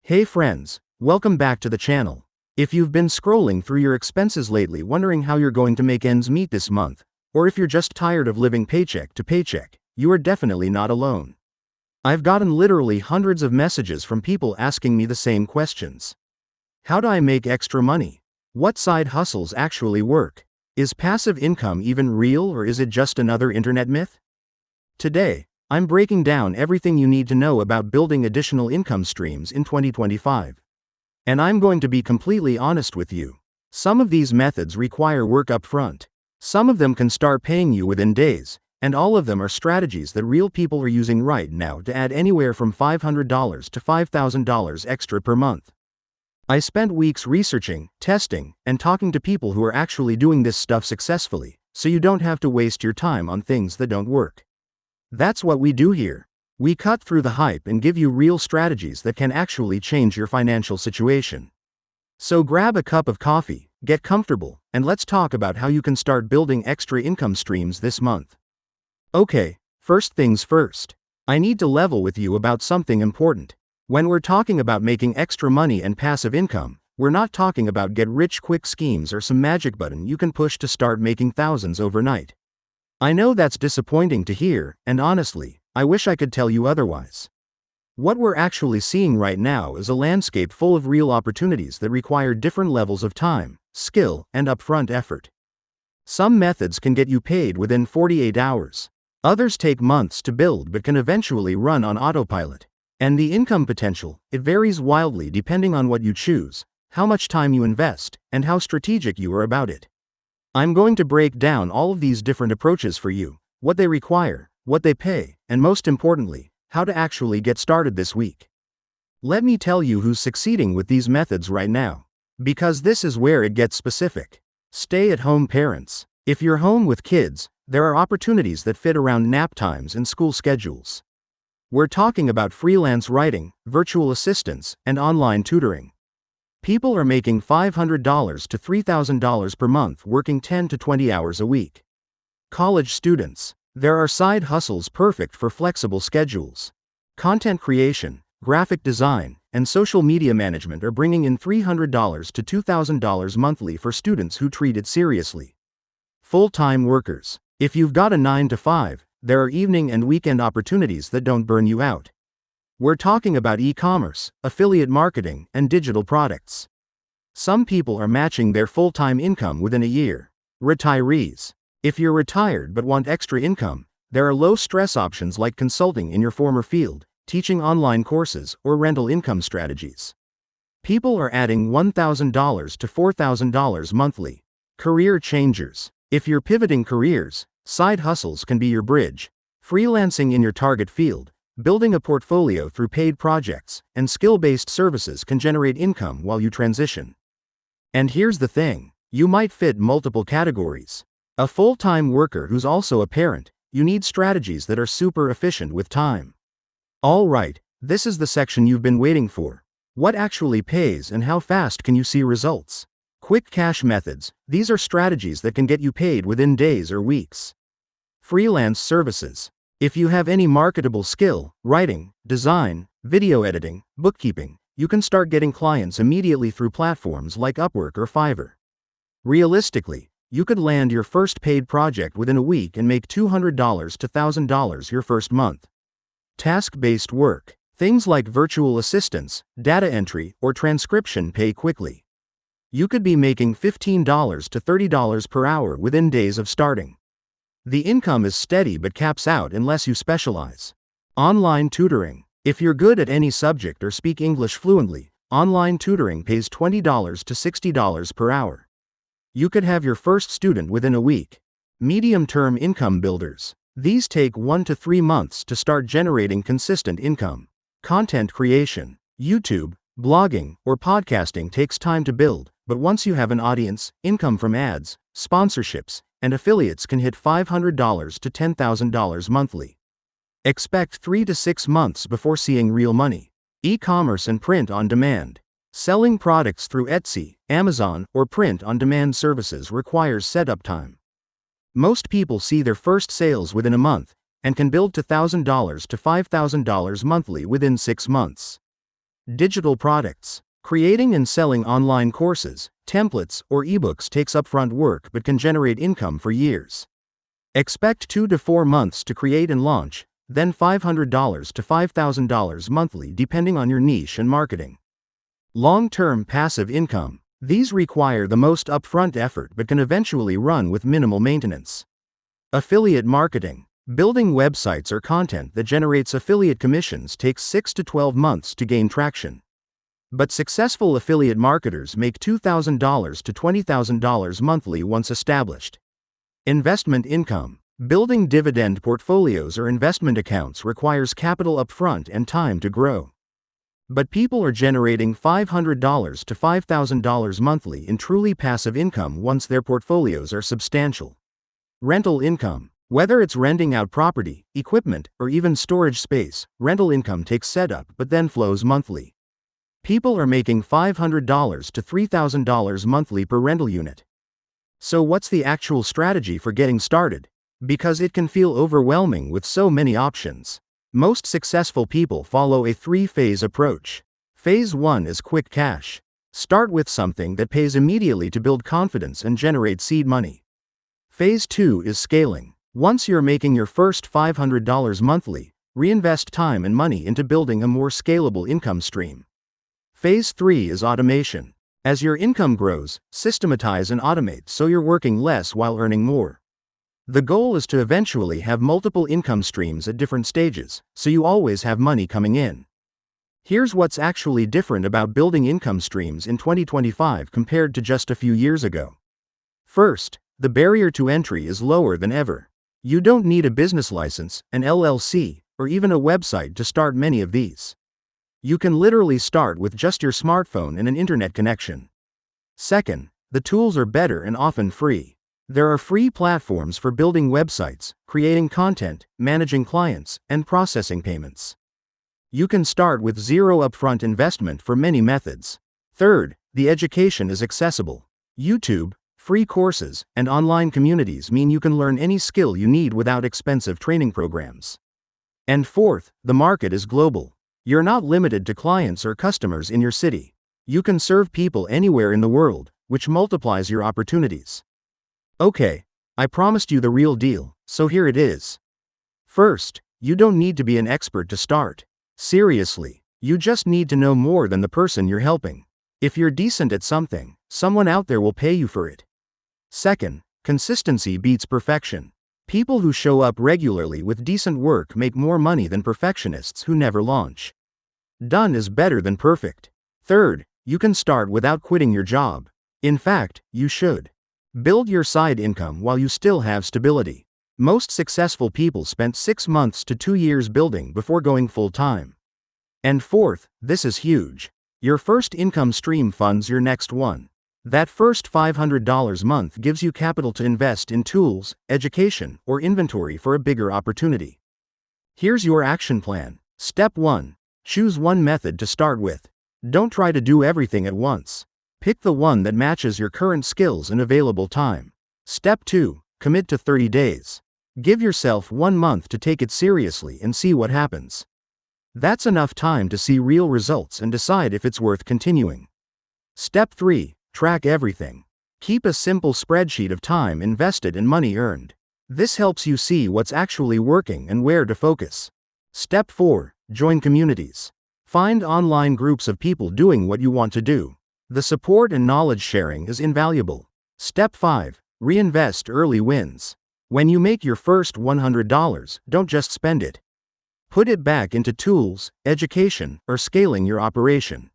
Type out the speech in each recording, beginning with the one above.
Hey friends, welcome back to the channel. If you've been scrolling through your expenses lately wondering how you're going to make ends meet this month, or if you're just tired of living paycheck to paycheck, you are definitely not alone. I've gotten literally hundreds of messages from people asking me the same questions. How do I make extra money? What side hustles actually work? Is passive income even real, or is it just another internet myth? Today, I'm breaking down everything you need to know about building additional income streams in 2025. And I'm going to be completely honest with you. Some of these methods require work up front. Some of them can start paying you within days, and all of them are strategies that real people are using right now to add anywhere from $500 to $5,000 extra per month. I spent weeks researching, testing, and talking to people who are actually doing this stuff successfully, so you don't have to waste your time on things that don't work. That's what we do here. We cut through the hype and give you real strategies that can actually change your financial situation. So grab a cup of coffee, get comfortable, and let's talk about how you can start building extra income streams this month. Okay, first things first. I need to level with you about something important. When we're talking about making extra money and passive income, we're not talking about get-rich-quick schemes or some magic button you can push to start making thousands overnight. I know that's disappointing to hear, and honestly, I wish I could tell you otherwise. What we're actually seeing right now is a landscape full of real opportunities that require different levels of time, skill, and upfront effort. Some methods can get you paid within 48 hours. Others take months to build but can eventually run on autopilot. And the income potential, it varies wildly depending on what you choose, how much time you invest, and how strategic you are about it. I'm going to break down all of these different approaches for you, what they require, what they pay, and most importantly, how to actually get started this week. Let me tell you who's succeeding with these methods right now. Because this is where it gets specific. Stay-at-home parents. If you're home with kids, there are opportunities that fit around nap times and school schedules. We're talking about freelance writing, virtual assistants, and online tutoring. People are making $500 to $3,000 per month working 10 to 20 hours a week. College students. There are side hustles perfect for flexible schedules. Content creation, graphic design, and social media management are bringing in $300 to $2,000 monthly for students who treat it seriously. Full-time workers. If you've got a 9 to 5, there are evening and weekend opportunities that don't burn you out. We're talking about e-commerce, affiliate marketing, and digital products. Some people are matching their full-time income within a year. Retirees. If you're retired but want extra income, there are low-stress options like consulting in your former field, teaching online courses, or rental income strategies. People are adding $1,000 to $4,000 monthly. Career changers. If you're pivoting careers, side hustles can be your bridge. Freelancing in your target field, building a portfolio through paid projects, and skill-based services can generate income while you transition. And here's the thing, you might fit multiple categories. A full-time worker who's also a parent, you need strategies that are super efficient with time. Alright, this is the section you've been waiting for. What actually pays and how fast can you see results? Quick cash methods. These are strategies that can get you paid within days or weeks. Freelance services. If you have any marketable skill, writing, design, video editing, bookkeeping, you can start getting clients immediately through platforms like Upwork or Fiverr. Realistically, you could land your first paid project within a week and make $200 to $1,000 your first month. Task-based work. Things like virtual assistants, data entry, or transcription pay quickly. You could be making $15 to $30 per hour within days of starting. The income is steady but caps out unless you specialize. Online tutoring. If you're good at any subject or speak English fluently, online tutoring pays $20 to $60 per hour. You could have your first student within a week. Medium-term income builders. These take 1 to 3 months to start generating consistent income. Content creation. YouTube, blogging, or podcasting takes time to build, but once you have an audience, income from ads, sponsorships, and affiliates can hit $500 to $10,000 monthly. Expect 3 to 6 months before seeing real money. E-commerce and print on demand. Selling products through Etsy, Amazon, or print-on-demand services requires setup time. Most people see their first sales within a month, and can build to $1,000 to $5,000 monthly within 6 months. Digital products. Creating and selling online courses, templates, or ebooks takes upfront work but can generate income for years. Expect 2 to 4 months to create and launch, then $500 to $5,000 monthly depending on your niche and marketing. Long-term passive income. These require the most upfront effort but can eventually run with minimal maintenance. Affiliate marketing. Building websites or content that generates affiliate commissions takes 6 to 12 months to gain traction. But successful affiliate marketers make $2,000 to $20,000 monthly once established. Investment income. Building dividend portfolios or investment accounts requires capital upfront and time to grow. But people are generating $500 to $5,000 monthly in truly passive income once their portfolios are substantial. Rental income. Whether it's renting out property, equipment, or even storage space, rental income takes setup but then flows monthly. People are making $500 to $3,000 monthly per rental unit. So what's the actual strategy for getting started? Because it can feel overwhelming with so many options. Most successful people follow a 3-phase approach. Phase 1 is quick cash. Start with something that pays immediately to build confidence and generate seed money. Phase 2 is scaling. Once you're making your first $500 monthly, reinvest time and money into building a more scalable income stream. Phase 3 is automation. As your income grows, systematize and automate so you're working less while earning more. The goal is to eventually have multiple income streams at different stages, so you always have money coming in. Here's what's actually different about building income streams in 2025 compared to just a few years ago. First, the barrier to entry is lower than ever. You don't need a business license, an LLC, or even a website to start many of these. You can literally start with just your smartphone and an internet connection. Second, the tools are better and often free. There are free platforms for building websites, creating content, managing clients, and processing payments. You can start with zero upfront investment for many methods. Third, the education is accessible. YouTube, free courses, and online communities mean you can learn any skill you need without expensive training programs. And fourth, the market is global. You're not limited to clients or customers in your city. You can serve people anywhere in the world, which multiplies your opportunities. Okay, I promised you the real deal, so here it is. First, you don't need to be an expert to start. Seriously, you just need to know more than the person you're helping. If you're decent at something, someone out there will pay you for it. Second, consistency beats perfection. People who show up regularly with decent work make more money than perfectionists who never launch. Done is better than perfect. Third, you can start without quitting your job. In fact, you should. Build your side income while you still have stability. Most successful people spent 6 months to 2 years building before going full-time. And fourth, this is huge. Your first income stream funds your next one. That first $500 a month gives you capital to invest in tools, education, or inventory for a bigger opportunity. Here's your action plan. Step 1. Choose one method to start with. Don't try to do everything at once. Pick the one that matches your current skills and available time. Step 2. Commit to 30 days. Give yourself 1 month to take it seriously and see what happens. That's enough time to see real results and decide if it's worth continuing. Step 3. Track everything. Keep a simple spreadsheet of time invested and money earned. This helps you see what's actually working and where to focus. Step 4. Join communities. Find online groups of people doing what you want to do. The support and knowledge sharing is invaluable. Step 5. Reinvest early wins. When you make your first $100, don't just spend it. Put it back into tools, education, or scaling your operation.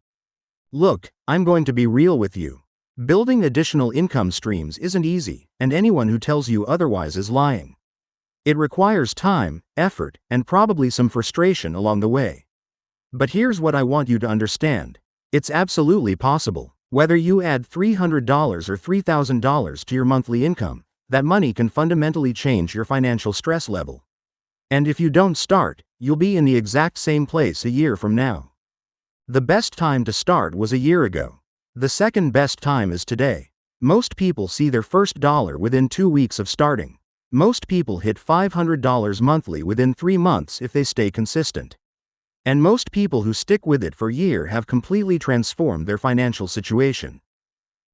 Look, I'm going to be real with you. Building additional income streams isn't easy, and anyone who tells you otherwise is lying. It requires time, effort, and probably some frustration along the way. But here's what I want you to understand. It's absolutely possible. Whether you add $300 or $3,000 to your monthly income, that money can fundamentally change your financial stress level. And if you don't start, you'll be in the exact same place a year from now. The best time to start was a year ago. The second best time is today. Most people see their first dollar within 2 weeks of starting. Most people hit $500 monthly within 3 months if they stay consistent. And most people who stick with it for a year have completely transformed their financial situation.